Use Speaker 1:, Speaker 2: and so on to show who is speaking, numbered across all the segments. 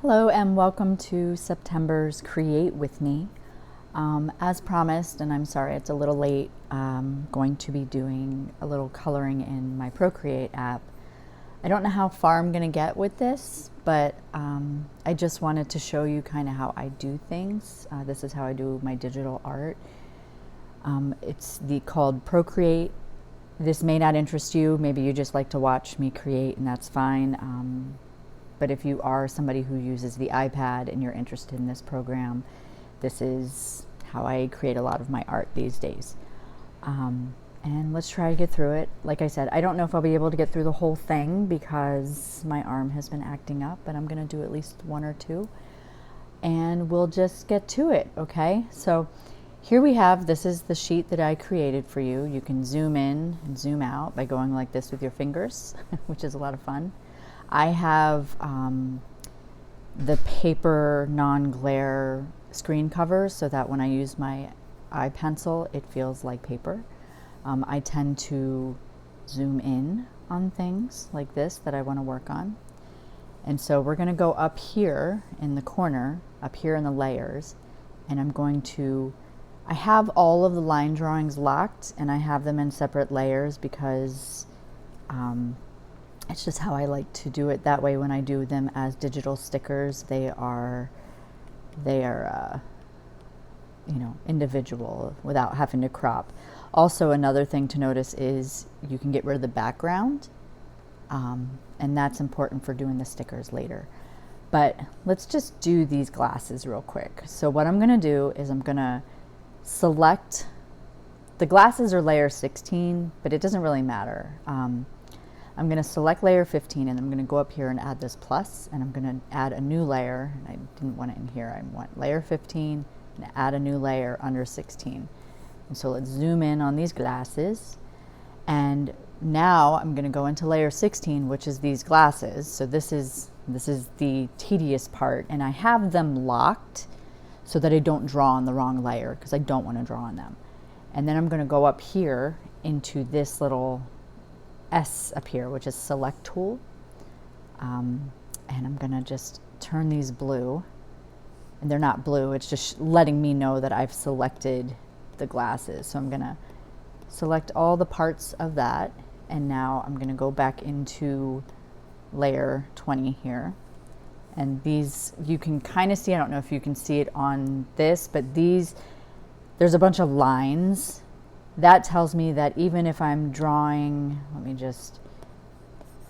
Speaker 1: Hello and welcome to September's Create with me. As promised, and I'm sorry it's a little late, I'm going to be doing a little coloring in my Procreate app. I don't know how far I'm going to get with this, but I just wanted to show you kind of how I do things. This is how I do my digital art. It's called Procreate. This may not interest you. Maybe you just like to watch me create, and that's fine. But if you are somebody who uses the iPad and you're interested in this program, this is how I create a lot of my art these days. And let's try to get through it. Like I said, I don't know if I'll be able to get through the whole thing because my arm has been acting up, but I'm going to do at least one or two. And we'll just get to it, okay? So here we have, this is the sheet that I created for you. You can zoom in and zoom out by going like this with your fingers, which is a lot of fun. I have the paper non-glare screen covers so that when I use my eye pencil, it feels like paper. I tend to zoom in on things like this that I want to work on. And so we're going to go up here in the corner, up here in the layers, and I'm going to, I have all of the line drawings locked and I have them in separate layers because it's just how I like to do it. That way when I do them as digital stickers, they are you know, individual without having to crop. Also, another thing to notice is you can get rid of the background, and that's important for doing the stickers later. But let's just do these glasses real quick. So what I'm gonna do is I'm gonna select, the glasses are layer 16, but it doesn't really matter. I'm going to select layer 15 and I'm going to go up here and add this plus, and I'm going to add a new layer. And I didn't want it in here. I want layer 15 and add a new layer under 16. And so let's zoom in on these glasses. And now I'm going to go into layer 16, which is these glasses. So this is the tedious part, and I have them locked so that I don't draw on the wrong layer because I don't want to draw on them. And then I'm going to go up here into this little S up here, which is select tool, and I'm gonna just turn these blue, and they're not blue, it's just letting me know that I've selected the glasses. So I'm gonna select all the parts of that, and now I'm gonna go back into layer 20 here, and these you can kind of see, I don't know if you can see it on this, but these, there's a bunch of lines. That tells me that even if I'm drawing,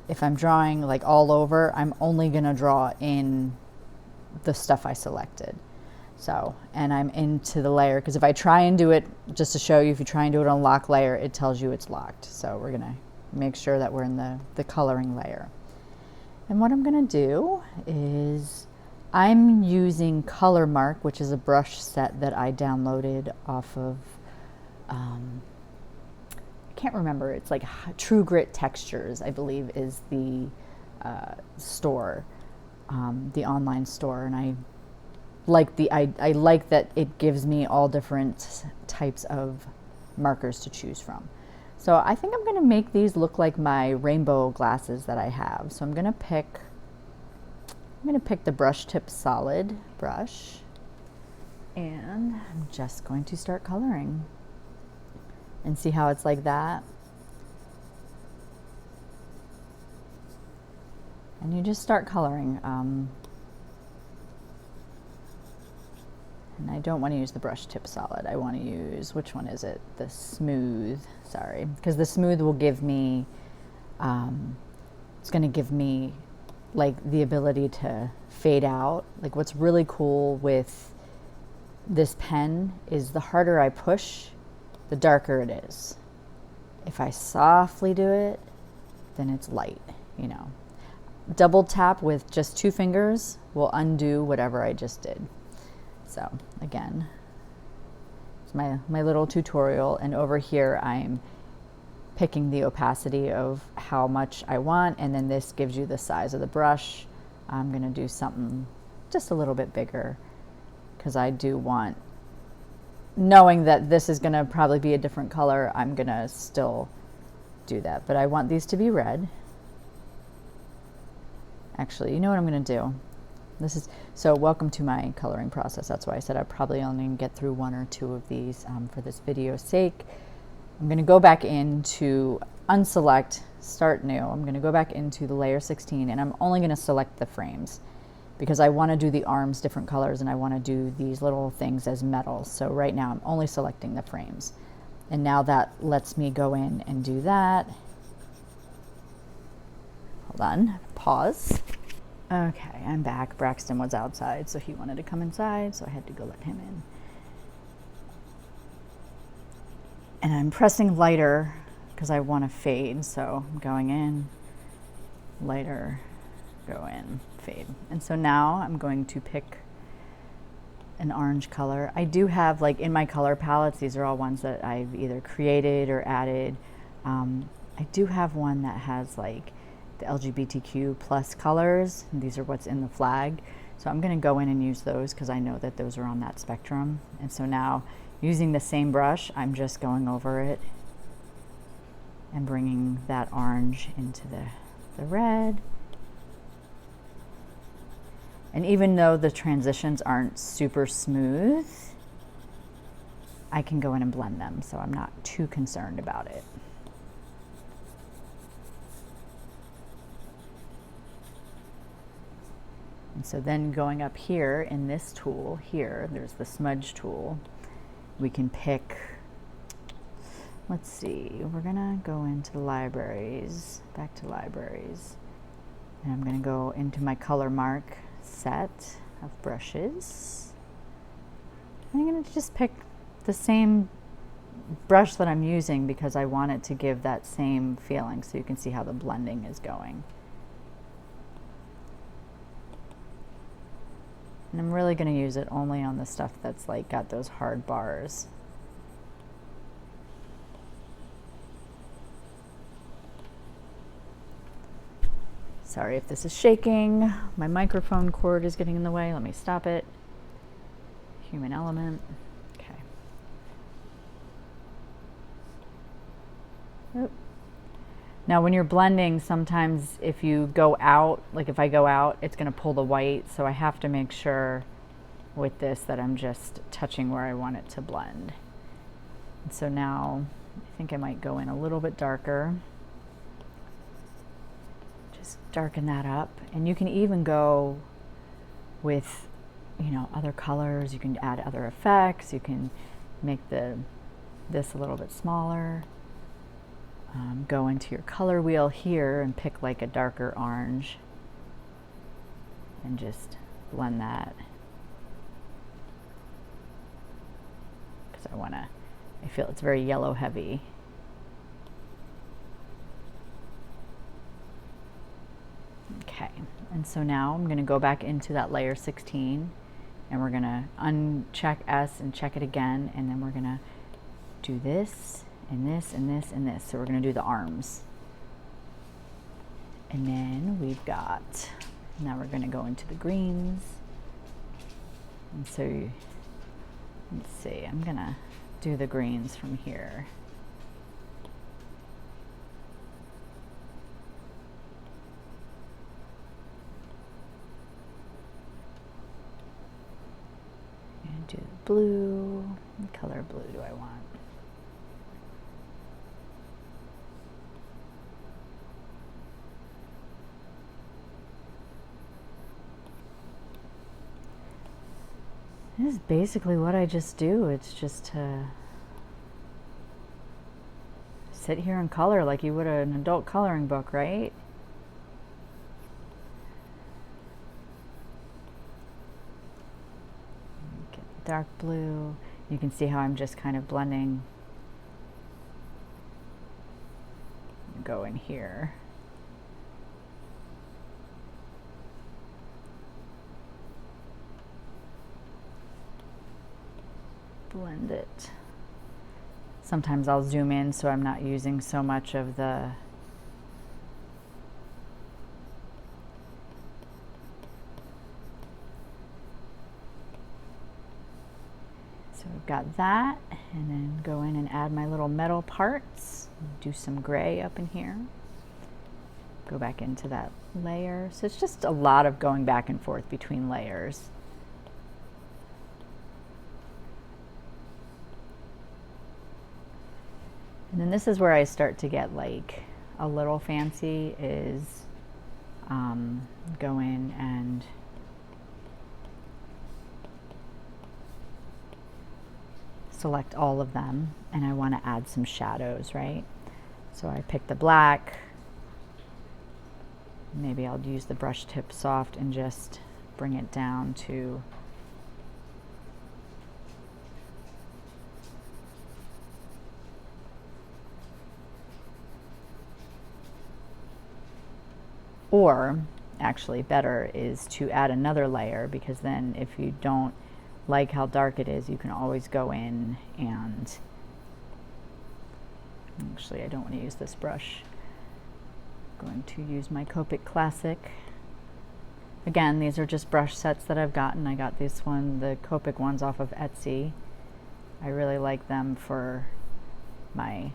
Speaker 1: if I'm drawing like all over, I'm only gonna draw in the stuff I selected. So, and I'm into the layer, because if I try and do it, just to show you, if you try and do it on lock layer, it tells you it's locked. So we're gonna make sure that we're in the coloring layer. And what I'm gonna do is, I'm using Color Mark, which is a brush set that I downloaded off of I can't remember, it's like True Grit Textures, I believe is the store, the online store, and I like I like that it gives me all different types of markers to choose from. So I think I'm gonna make these look like my rainbow glasses that I have. So I'm gonna pick the brush tip solid brush, and I'm just going to start coloring. And see how it's like that. And you just start coloring. And I don't want to use the brush tip solid. I want to use, which one is it? The smooth, sorry. Because the smooth will give me, it's going to give me like the ability to fade out. Like what's really cool with this pen is the harder I push, the darker it is. If I softly do it, then it's light, you know. Double tap with just 2 fingers will undo whatever I just did. So again, it's my little tutorial, and over here I'm picking the opacity of how much I want, and then this gives you the size of the brush. I'm gonna do something just a little bit bigger because I do want, knowing that this is going to probably be a different color, I'm going to still do that. But I want these to be red. Actually, you know what I'm going to do? So welcome to my coloring process. That's why I said I probably only get through 1 or 2 of these for this video's sake. I'm going to go back into unselect, start new. I'm going to go back into the layer 16 and I'm only going to select the frames because I want to do the arms different colors and I want to do these little things as metals. So right now I'm only selecting the frames. And now that lets me go in and do that. Hold on, pause. Okay, I'm back. Braxton was outside, so he wanted to come inside, so I had to go let him in. And I'm pressing lighter because I want to fade, so I'm going in, lighter, go in, fade. And so now I'm going to pick an orange color. I do have, like in my color palettes, these are all ones that I've either created or added. I do have one that has like the LGBTQ plus colors. And these are what's in the flag. So I'm going to go in and use those because I know that those are on that spectrum. And so now using the same brush, I'm just going over it and bringing that orange into the red. And even though the transitions aren't super smooth, I can go in and blend them, so I'm not too concerned about it. And so then going up here in this tool here, there's the smudge tool. We can pick, let's see, we're gonna go into the libraries, back to libraries. And I'm gonna go into my color mark set of brushes. I'm gonna just pick the same brush that I'm using because I want it to give that same feeling so you can see how the blending is going. And I'm really going to use it only on the stuff that's like got those hard bars. Sorry if this is shaking. My microphone cord is getting in the way. Let me stop it. Human element. Okay. Oop. Now when you're blending, sometimes if you go out, like if I go out, it's going to pull the white. So I have to make sure with this that I'm just touching where I want it to blend. And so now I think I might go in a little bit darker. Just darken that up. And you can even go with, you know, other colors. You can add other effects. You can make this a little bit smaller. Go into your color wheel here and pick like a darker orange and just blend that because I feel it's very yellow heavy. Okay, and so now I'm going to go back into that layer 16 and we're going to uncheck S and check it again, and then we're going to do this and this and this and this. So we're going to do the arms. And then we've got, now we're going to go into the greens. And so, let's see, I'm going to do the greens from here. And do the blue. What color of blue do I want? This is basically what I just do. It's just to sit here and color like you would an adult coloring book, right? Get dark blue. You can see how I'm just kind of blending. Go in here. Blend it. Sometimes I'll zoom in so I'm not using so much of the so we've got that, and then go in and add my little metal parts, do some gray up in here, go back into that layer. So it's just a lot of going back and forth between layers. And then this is where I start to get like a little fancy, is go in and select all of them, and I want to add some shadows, right? So I pick the black. Maybe I'll use the brush tip soft and just bring it down to or actually better is to add another layer, because then if you don't like how dark it is, you can always go in and actually I don't want to use this brush. I'm going to use my Copic Classic. Again, these are just brush sets that I've gotten. I got this one, the Copic ones, off of Etsy. I really like them for my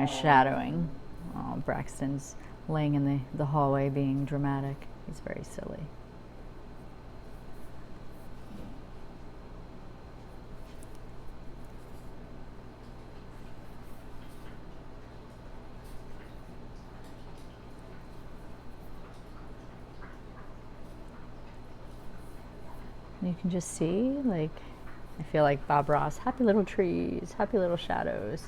Speaker 1: shadowing. Oh, Braxton's laying in the hallway being dramatic. He's very silly. You can just see, like, I feel like Bob Ross, happy little trees, happy little shadows.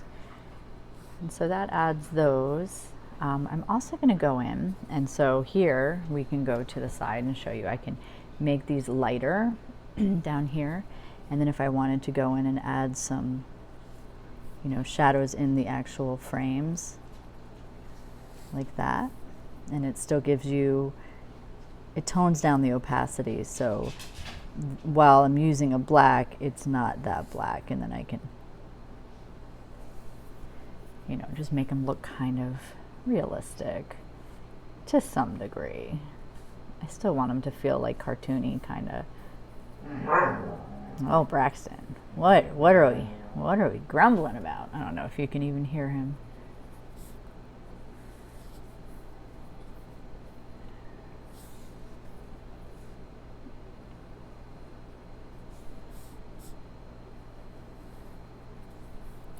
Speaker 1: And so that adds those. I'm also going to go in, and so here we can go to the side and show you. I can make these lighter down here, and then if I wanted to go in and add some, you know, shadows in the actual frames, like that, and it still gives you, it tones down the opacity, so while I'm using a black, it's not that black, and then I can, you know, just make them look kind of realistic to some degree. I still want them to feel like cartoony, kind of. Oh, Braxton, what are we grumbling about? I don't know if you can even hear him.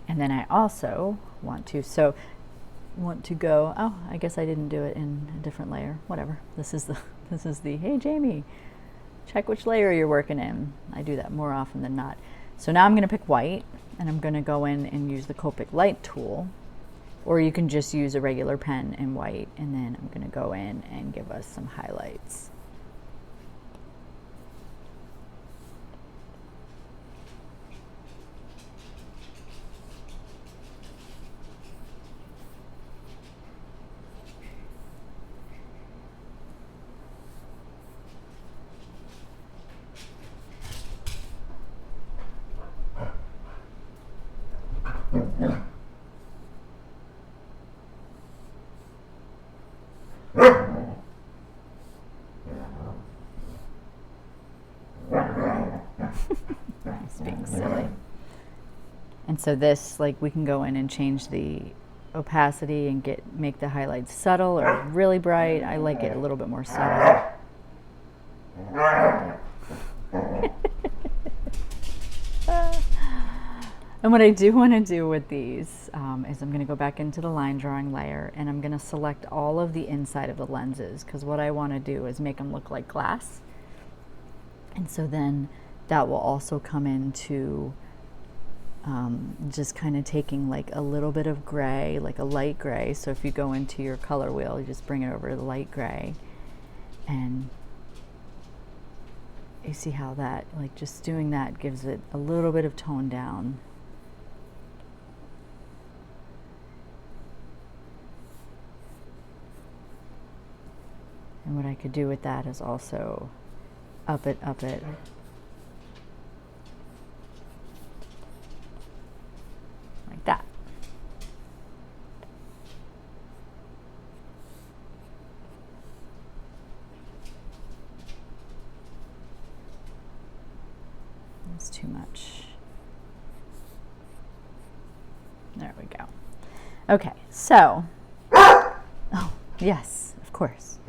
Speaker 1: And then I also want to go, oh, I guess I didn't do it in a different layer. Whatever. This is the hey Jamie, check which layer you're working in. I do that more often than not. So now I'm going to pick white, and I'm going to go in and use the Copic Light tool, or you can just use a regular pen in white, and then I'm going to go in and give us some highlights. It's being silly. And so this, like, we can go in and change the opacity and make the highlights subtle or really bright. I like it a little bit more subtle. And what I do want to do with these is I'm going to go back into the line drawing layer, and I'm going to select all of the inside of the lenses, because what I want to do is make them look like glass. And so then that will also come into just kind of taking like a little bit of gray, like a light gray. So if you go into your color wheel, you just bring it over to the light gray, and you see how that, like, just doing that gives it a little bit of tone down. And what I could do with that is also up it. Like that. That's too much. There we go. Okay, so, oh, yes, of course.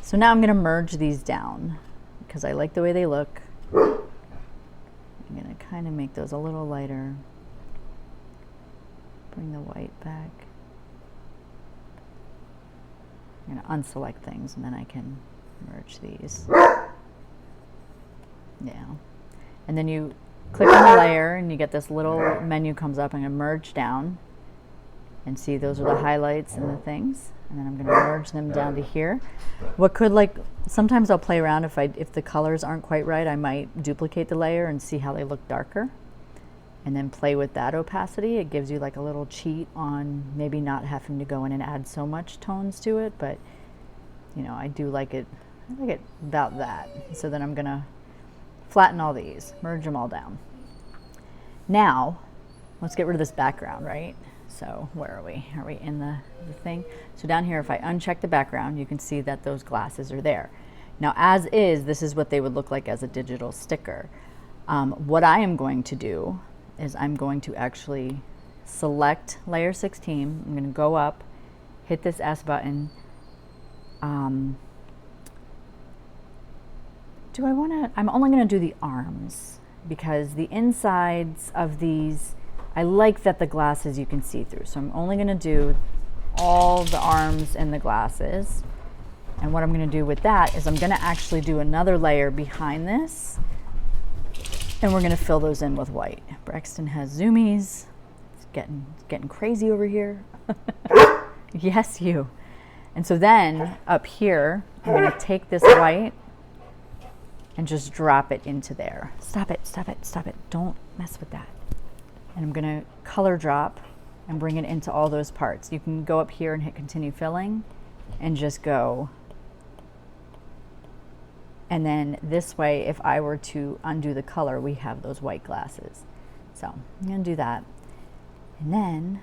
Speaker 1: So now I'm gonna merge these down because I like the way they look. I'm gonna kind of make those a little lighter. Bring the white back. I'm gonna unselect things and then I can merge these. Yeah. And then you click on the layer and you get this little menu comes up. I'm gonna merge down and see those are the highlights and the things. And then I'm gonna merge them down to here. What could, like, sometimes I'll play around if the colors aren't quite right, I might duplicate the layer and see how they look darker. And then play with that opacity. It gives you like a little cheat on maybe not having to go in and add so much tones to it, but you know, I like it about that. So then I'm gonna flatten all these, merge them all down. Now, let's get rid of this background, right? So where are we? Are we in the thing? So down here, if I uncheck the background, you can see that those glasses are there. Now, as is, this is what they would look like as a digital sticker. What I am going to do is I'm going to actually select layer 16. I'm going to go up, hit this S button. I'm only going to do the arms because the insides of these, I like that the glasses you can see through. So I'm only going to do all the arms and the glasses. And what I'm going to do with that is I'm going to actually do another layer behind this. And we're going to fill those in with white. Braxton has zoomies. It's getting crazy over here. Yes, you. And so then up here, I'm going to take this white and just drop it into there. Stop it, stop it, stop it. Don't mess with that. And I'm going to color drop and bring it into all those parts. You can go up here and hit continue filling and just go. And then this way, if I were to undo the color, we have those white glasses. So I'm going to do that. And then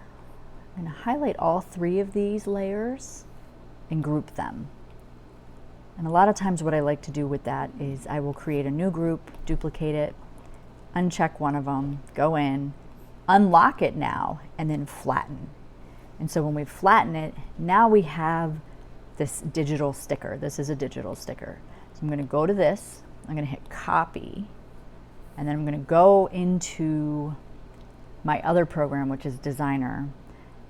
Speaker 1: I'm going to highlight all three of these layers and group them. And a lot of times what I like to do with that is I will create a new group, duplicate it, uncheck one of them, go in, unlock it now, and then flatten. And so when we flatten it, now we have this digital sticker. This is a digital sticker. So I'm going to go to this, I'm going to hit copy, and then I'm going to go into my other program, which is Designer.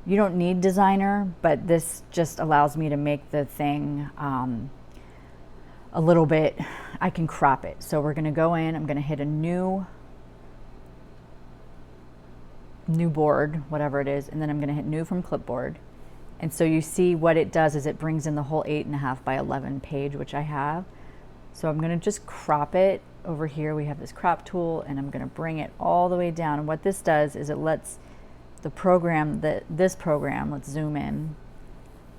Speaker 1: You don't need Designer, but this just allows me to make the thing a little bit, I can crop it. So we're going to go in, I'm going to hit a new board, whatever it is, and then I'm going to hit new from clipboard. And so you see what it does is it brings in the whole 8.5 by 11 page, which I have. So I'm going to just crop it over here. We have this crop tool and I'm going to bring it all the way down. And what this does is it lets the program, this program, let's zoom in,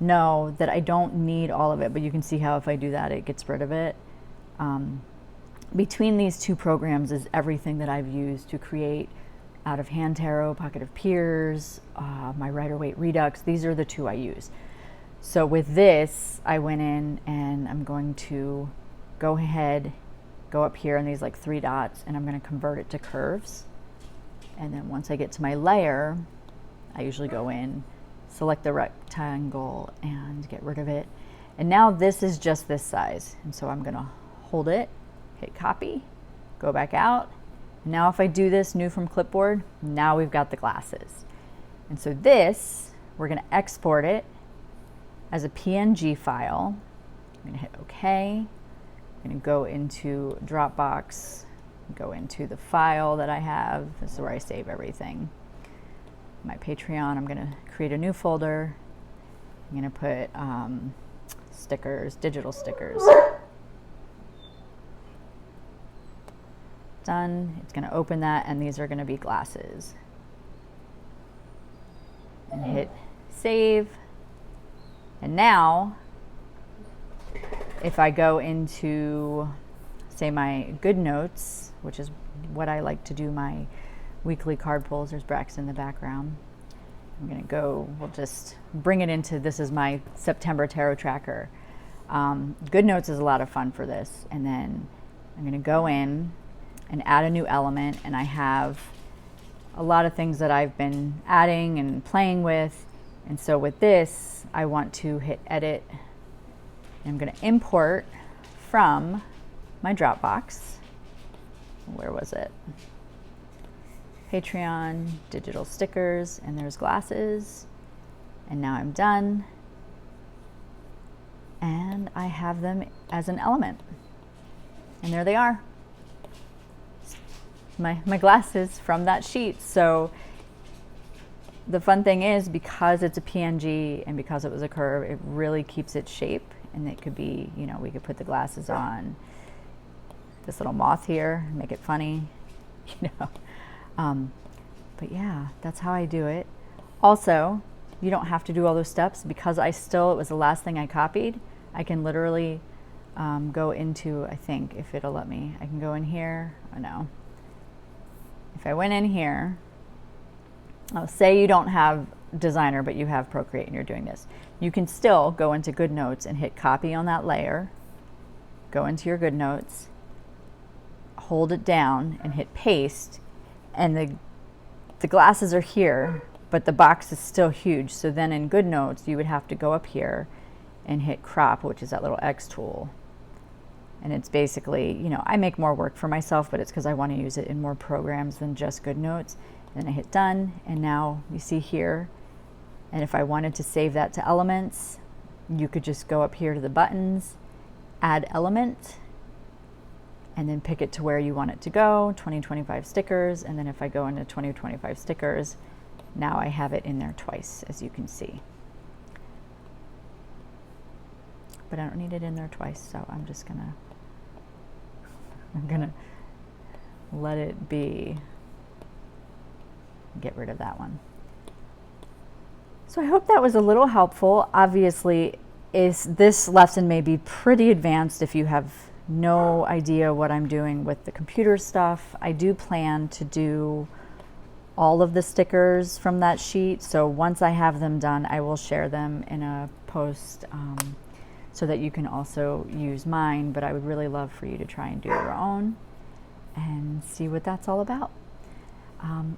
Speaker 1: know that I don't need all of it, but you can see how if I do that, it gets rid of it. Between these two programs is everything that I've used to create Out of Hand Tarot, Pocket of Peers, my Rider-Waite Redux. These are the two I use. So with this, I went in and I'm going to go ahead, go up here in these like 3 dots, and I'm going to convert it to curves. And then once I get to my layer, I usually go in, select the rectangle and get rid of it. And now this is just this size. And so I'm going to hold it, hit copy, go back out. And now if I do this new from clipboard, now we've got the glasses. And so this, we're going to export it as a PNG file. I'm going to hit OK. I'm going to go into Dropbox, go into the file that I have. This is where I save everything. My Patreon, I'm going to create a new folder. I'm going to put stickers, digital stickers. Done. It's going to open that, and these are going to be glasses. And hit save. And now, if I go into, say, my good notes, which is what I like to do my weekly card pulls, there's Braxton in the background. I'm going to go, we'll just bring it into, this is my September tarot tracker. Good notes is a lot of fun for this. And then I'm going to go in and add a new element, and I have a lot of things that I've been adding and playing with. And so with this, I want to hit edit. And I'm going to import from my Dropbox. Where was it? Patreon, digital stickers, and there's glasses. And now I'm done. And I have them as an element. And there they are. My glasses from that sheet. So the fun thing is, because it's a PNG and because it was a curve, it really keeps its shape. And it could be, you know, we could put the glasses on this little moth here, make it funny, you know. But yeah, that's how I do it. Also, you don't have to do all those steps because it was the last thing I copied. I can literally go into, I think, if it'll let me, I can go in here. Oh no. If I went in here, say you don't have Designer, but you have Procreate and you're doing this, you can still go into GoodNotes and hit copy on that layer, go into your GoodNotes, hold it down and hit paste, and the glasses are here, but the box is still huge. So then in GoodNotes, you would have to go up here and hit crop, which is that little X tool. And it's basically, you know, I make more work for myself, but it's because I want to use it in more programs than just GoodNotes. And then I hit done, and now you see here. And if I wanted to save that to elements, you could just go up here to the buttons, add element, and then pick it to where you want it to go, 2025 stickers. And then if I go into 2025 stickers, now I have it in there twice, as you can see. But I don't need it in there twice, so I'm gonna let it be. Get rid of that one. So I hope that was a little helpful. Obviously, this lesson may be pretty advanced if you have no idea what I'm doing with the computer stuff. I do plan to do all of the stickers from that sheet. So once I have them done, I will share them in a post so that you can also use mine. But I would really love for you to try and do your own and see what that's all about.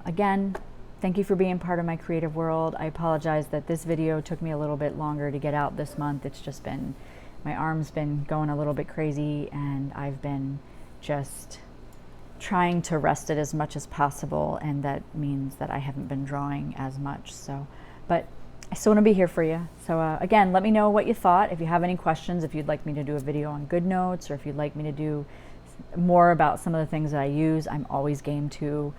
Speaker 1: Again, thank you for being part of my creative world. I apologize that this video took me a little bit longer to get out this month. It's just been, my arm's been going a little bit crazy, and I've been just trying to rest it as much as possible, and that means that I haven't been drawing as much. So, but I still want to be here for you. So again, let me know what you thought. If you have any questions, if you'd like me to do a video on GoodNotes, or if you'd like me to do more about some of the things that I use, I'm always game to.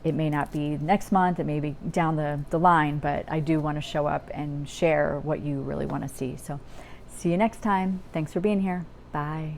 Speaker 1: It may not be next month, it may be down the line, but I do want to show up and share what you really want to see. So see you next time. Thanks for being here. Bye.